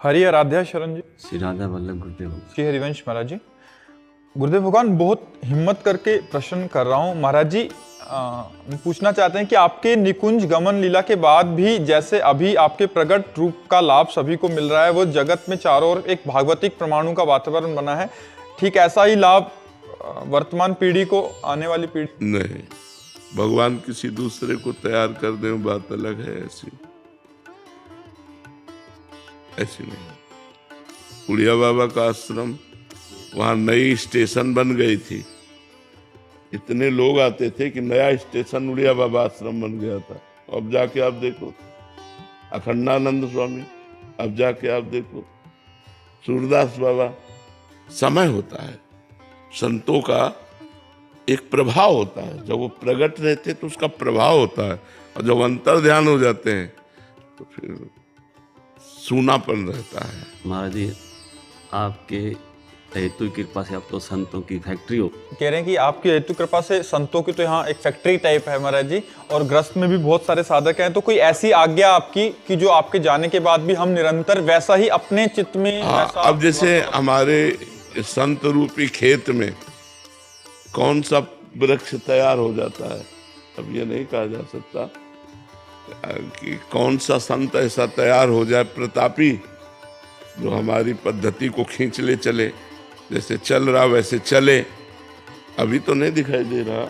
हरि आराध्या शरण जी। श्री राधा वल्लभ गुरुदेव। श्री हरिवंश महाराज जी। गुरुदेव भगवान, बहुत हिम्मत करके प्रश्न कर रहा हूँ महाराज जी। पूछना चाहते हैं कि आपके निकुंज गमन लीला के बाद भी जैसे अभी आपके प्रकट रूप का लाभ सभी को मिल रहा है, वो जगत में चारों ओर एक भागवतिक परमाणु का वातावरण बना है, ठीक ऐसा ही लाभ वर्तमान पीढ़ी को, आने वाली पीढ़ी? नहीं, भगवान किसी दूसरे को तैयार कर दे बात अलग है। ऐसी नहीं। उड़िया बाबा का आश्रम, वहां नई स्टेशन बन गई थी, इतने लोग आते थे कि नया स्टेशन उड़िया बाबा आश्रम बन गया था। अब जाके आप देखो अखंडानंद स्वामी, अब जाके आप देखो सूरदास बाबा। समय होता है, संतों का एक प्रभाव होता है, जब वो प्रकट रहते तो उसका प्रभाव होता है, और जब अंतर ध्यान हो जाते हैं तो फिर सूनापन रहता है। महाराज जी, आपके हेतु की कृपा से आप तो संतों की फैक्ट्री हो। कह रहे हैं कि आपकी हेतु कृपा से संतों की तो यहाँ एक फैक्ट्री टाइप है महाराज जी, और ग्रस्त में भी बहुत सारे साधक हैं। तो कोई ऐसी आज्ञा आपकी कि जो आपके जाने के बाद भी हम निरंतर वैसा ही अपने चित्त में अब जैसे हमारे संत रूपी खेत में कौन सा वृक्ष तैयार हो जाता है, अब ये नहीं कहा जा सकता कि कौन सा संत ऐसा तैयार हो जाए प्रतापी, जो हमारी पद्धति को खींच ले चले, जैसे चल रहा वैसे चले। अभी तो नहीं दिखाई दे रहा।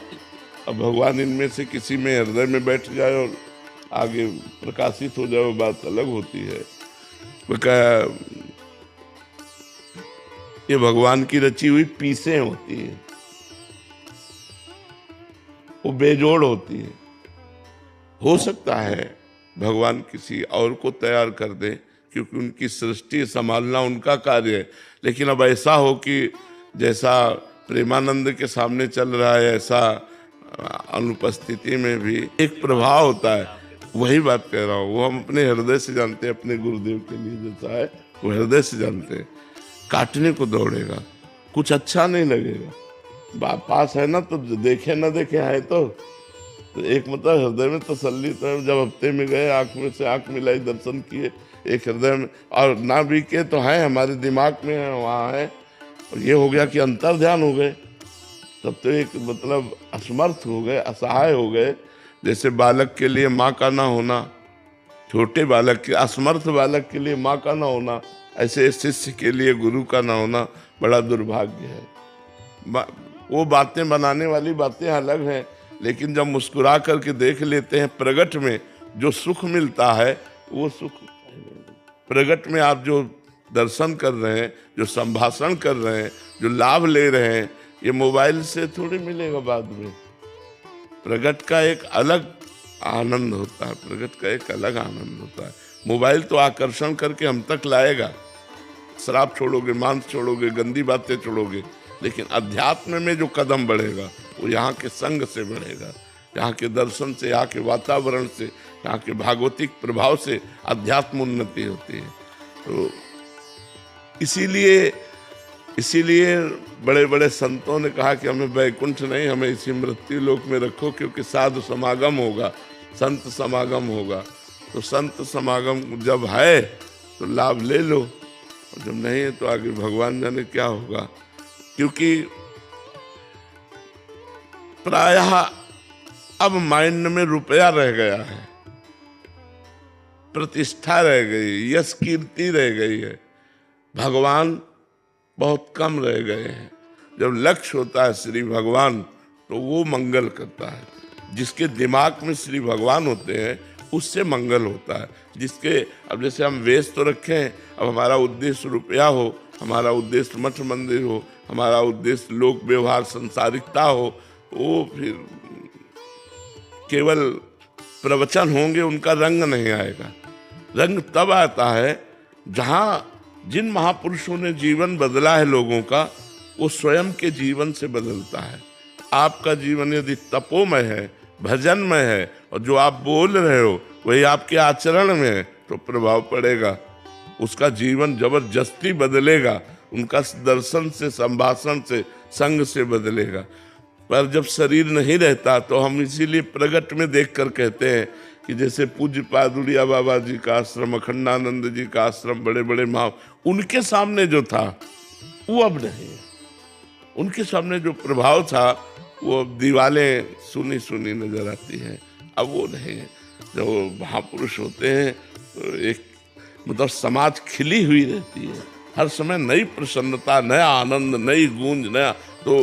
अब भगवान इनमें से किसी में हृदय में बैठ जाए और आगे प्रकाशित हो जाए, वो बात अलग होती है। ये भगवान की रची हुई पीसें होती है, वो बेजोड़ होती है। हो सकता है भगवान किसी और को तैयार कर दे, क्योंकि उनकी सृष्टि संभालना उनका कार्य है। लेकिन अब ऐसा हो कि जैसा प्रेमानंद के सामने चल रहा है, ऐसा अनुपस्थिति में भी एक प्रभाव होता है। वही बात कह रहा हूँ, वो हम अपने हृदय से जानते हैं। अपने गुरुदेव के लिए जैसा है वो हृदय से जानते हैं। काटने को दौड़ेगा, कुछ अच्छा नहीं लगेगा। पास है ना तो देखे ना देखे है तो एक मतलब हृदय में तसल्ली तो है। जब हफ्ते में गए, आंख में से आंख मिलाई, दर्शन किए, एक हृदय में, और ना भी के तो है हमारे दिमाग में है, वहाँ है। और ये हो गया कि अंतर ध्यान हो गए, तब तो एक मतलब असमर्थ हो गए, असहाय हो गए। जैसे बालक के लिए माँ का ना होना, छोटे बालक के, असमर्थ बालक के लिए माँ का ना होना, ऐसे शिष्य के लिए गुरु का ना होना बड़ा दुर्भाग्य है। वो बातें बनाने वाली बातें अलग हैं, लेकिन जब मुस्कुरा करके देख लेते हैं प्रगट में जो सुख मिलता है, वो सुख प्रगट में आप जो दर्शन कर रहे हैं, जो संभाषण कर रहे हैं, जो लाभ ले रहे हैं, ये मोबाइल से थोड़ी मिलेगा बाद में। प्रगट का एक अलग आनंद होता है, प्रगट का एक अलग आनंद होता है। मोबाइल तो आकर्षण करके हम तक लाएगा, शराब छोड़ोगे, मांस छोड़ोगे, गंदी बातें छोड़ोगे, लेकिन अध्यात्म में जो कदम बढ़ेगा वो यहाँ के संग से बढ़ेगा, यहाँ के दर्शन से, यहाँ के वातावरण से, यहाँ के भागवतिक प्रभाव से अध्यात्म उन्नति होती है। तो इसीलिए बड़े बड़े संतों ने कहा कि हमें वैकुंठ नहीं, हमें इसी मृत्यु लोक में रखो, क्योंकि साधु समागम होगा, संत समागम होगा। तो संत समागम जब है तो लाभ ले लो, और जब नहीं है तो आगे भगवान जाने क्या होगा। क्योंकि प्रायः अब माइंड में रुपया रह गया है, प्रतिष्ठा रह गई, यश कीर्ति रह गई है, भगवान बहुत कम रह गए हैं। जब लक्ष्य होता है श्री भगवान तो वो मंगल करता है। जिसके दिमाग में श्री भगवान होते हैं उससे मंगल होता है। जिसके, अब जैसे हम वेश तो रखें, अब हमारा उद्देश्य रुपया हो, हमारा उद्देश्य मठ मंदिर हो, हमारा उद्देश्य लोक व्यवहार संसारिकता हो, वो फिर केवल प्रवचन होंगे, उनका रंग नहीं आएगा। रंग तब आता है जहाँ जिन महापुरुषों ने जीवन बदला है लोगों का, वो स्वयं के जीवन से बदलता है। आपका जीवन यदि तपोमय है, भजनमय है, और जो आप बोल रहे हो वही आपके आचरण में है, तो प्रभाव पड़ेगा। उसका जीवन जबरदस्ती बदलेगा, उनका दर्शन से, संभाषण से, संग से बदलेगा। पर जब शरीर नहीं रहता तो हम इसीलिए प्रगट में देखकर कहते हैं कि जैसे पूज्य पादुड़िया बाबा जी का आश्रम, अखंडानंद जी का आश्रम, बड़े बड़े महा, उनके सामने जो था वो अब नहीं है। उनके सामने जो प्रभाव था वो अब दीवारें सुनी सुनी नजर आती हैं, अब वो नहीं है। जब वो महापुरुष होते हैं तो एक मतलब समाज खिली हुई रहती है, हर समय नई प्रसन्नता, नया आनंद, नई गूंज, नया। तो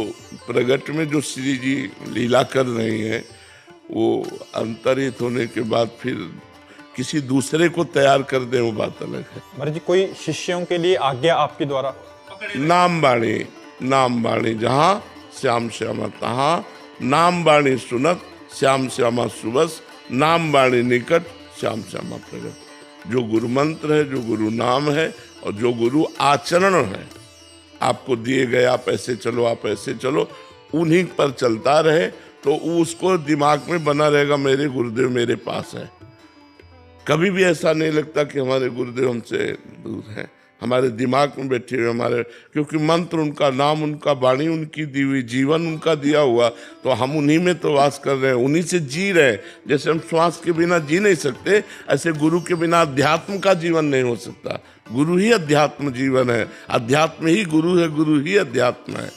प्रगट में जो श्री जी लीला कर रही हैं वो अंतरित होने के बाद फिर किसी दूसरे को तैयार कर दे, वो बात अलग है। महाराज जी, कोई शिष्यों के लिए आज्ञा आपके द्वारा? नाम बाणी, नाम बाणी जहाँ श्याम श्यामा तहाँ, नाम बाणी सुनत श्याम श्यामा सुबस, नाम बाणी निकट श्याम श्यामा प्रगट। जो गुरु मंत्र है, जो गुरु नाम है और जो गुरु आचरण है, आपको दिए गए आप ऐसे चलो, आप ऐसे चलो, उन्हीं पर चलता रहे तो उसको दिमाग में बना रहेगा, मेरे गुरुदेव मेरे पास है। कभी भी ऐसा नहीं लगता कि हमारे गुरुदेव हमसे दूर हैं, हमारे दिमाग में बैठे हुए हमारे, क्योंकि मंत्र उनका, नाम उनका, वाणी उनकी दी हुई, जीवन उनका दिया हुआ, तो हम उन्हीं में तो वास कर रहे हैं, उन्हीं से जी रहे हैं। जैसे हम श्वास के बिना जी नहीं सकते, ऐसे गुरु के बिना अध्यात्म का जीवन नहीं हो सकता। गुरु ही अध्यात्म जीवन है, अध्यात्म ही गुरु है, गुरु ही अध्यात्म है।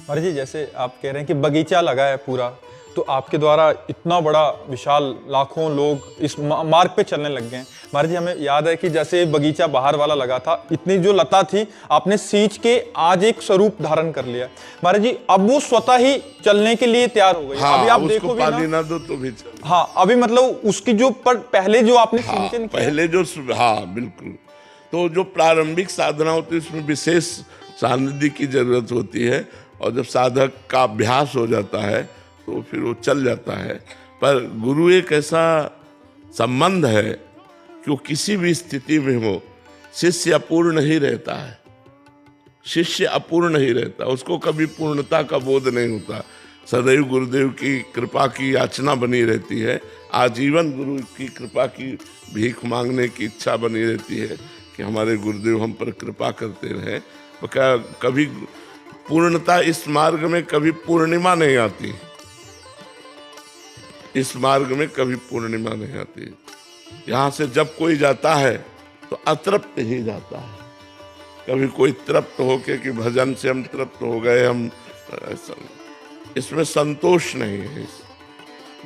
महाराज जी, जैसे आप कह रहे हैं कि बगीचा लगा है पूरा, तो आपके द्वारा इतना बड़ा विशाल लाखों लोग इस मार्ग पे चलने लग गए हैं। महाराज जी, हमें याद है कि जैसे बगीचा बाहर वाला लगा था, इतनी जो लता थी आपने सींच के आज एक स्वरूप धारण कर लिया। महाराज जी, अब वो स्वतः ही चलने के लिए तैयार हो गई। हाँ, अभी आप उसको देखो पानी ना दो तो भी चल। हाँ, अभी मतलब उसकी जो पहले जो आपने हाँ, सिंचन किया, पहले जो, हाँ बिल्कुल। तो जो प्रारंभिक साधना होती है उसमें विशेष सानिध्य की जरूरत होती है, और जब साधक का अभ्यास हो जाता है तो फिर वो चल जाता है। पर गुरु एक ऐसा संबंध है कि वो किसी भी स्थिति में हो, शिष्य अपूर्ण ही रहता है, शिष्य अपूर्ण ही रहता, उसको कभी पूर्णता का बोध नहीं होता। सदैव गुरुदेव की कृपा की याचना बनी रहती है, आजीवन गुरु की कृपा की भीख मांगने की इच्छा बनी रहती है कि हमारे गुरुदेव हम पर कृपा करते रहे। क्या कभी पूर्णता इस मार्ग में कभी पूर्णिमा नहीं आती, इस मार्ग में कभी पूर्णिमा नहीं आती। यहाँ से जब कोई जाता है तो अतृप्त ही जाता है, कभी कोई तृप्त होके कि भजन से हम तृप्त हो गए, हम ऐसा, इसमें संतोष नहीं है।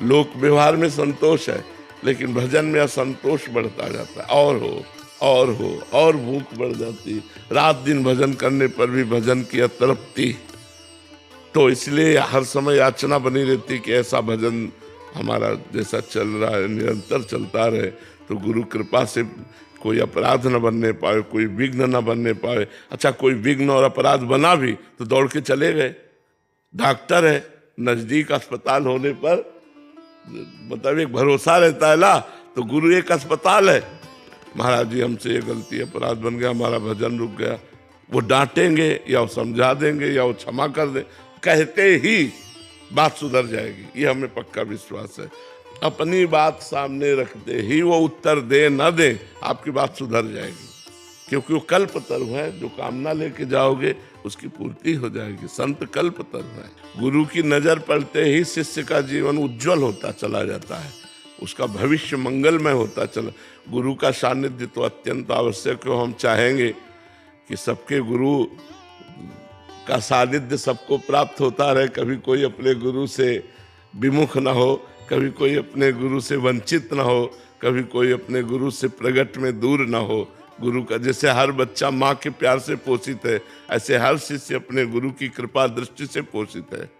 लोक व्यवहार में संतोष है, लेकिन भजन में असंतोष बढ़ता जाता है, और हो और हो और भूख बढ़ जाती, रात दिन भजन करने पर भी भजन की अतृप्ति। तो इसलिए हर समय याचना बनी रहती कि ऐसा भजन हमारा जैसा चल रहा है निरंतर चलता रहे, तो गुरु कृपा से कोई अपराध न बनने पाए, कोई विघ्न न बनने पाए। अच्छा, कोई विघ्न और अपराध बना भी तो दौड़ के चले गए, डॉक्टर है, नजदीक अस्पताल होने पर मतलब एक भरोसा रहता है ना, तो गुरु एक अस्पताल है। महाराज जी हमसे ये गलती, अपराध बन गया, हमारा भजन रुक गया, वो डांटेंगे या वो समझा देंगे या वो क्षमा कर दे, कहते ही बात सुधर जाएगी, ये हमें पक्का विश्वास है। अपनी बात सामने रखते ही वो उत्तर दे न दे, आपकी बात सुधर जाएगी, क्योंकि वो कल्पतरु है, जो कामना लेके जाओगे उसकी पूर्ति हो जाएगी। संत कल्पतरु है। गुरु की नजर पड़ते ही शिष्य का जीवन उज्जवल होता चला जाता है, उसका भविष्य मंगलमय होता चला। गुरु का सानिध्य तो अत्यंत आवश्यक है। हम चाहेंगे कि सबके गुरु का सानिध्य सबको प्राप्त होता रहे, कभी कोई अपने गुरु से विमुख न हो, कभी कोई अपने गुरु से वंचित न हो, कभी कोई अपने गुरु से प्रगट में दूर न हो। गुरु का जैसे हर बच्चा माँ के प्यार से पोषित है, ऐसे हर शिष्य अपने गुरु की कृपा दृष्टि से पोषित है।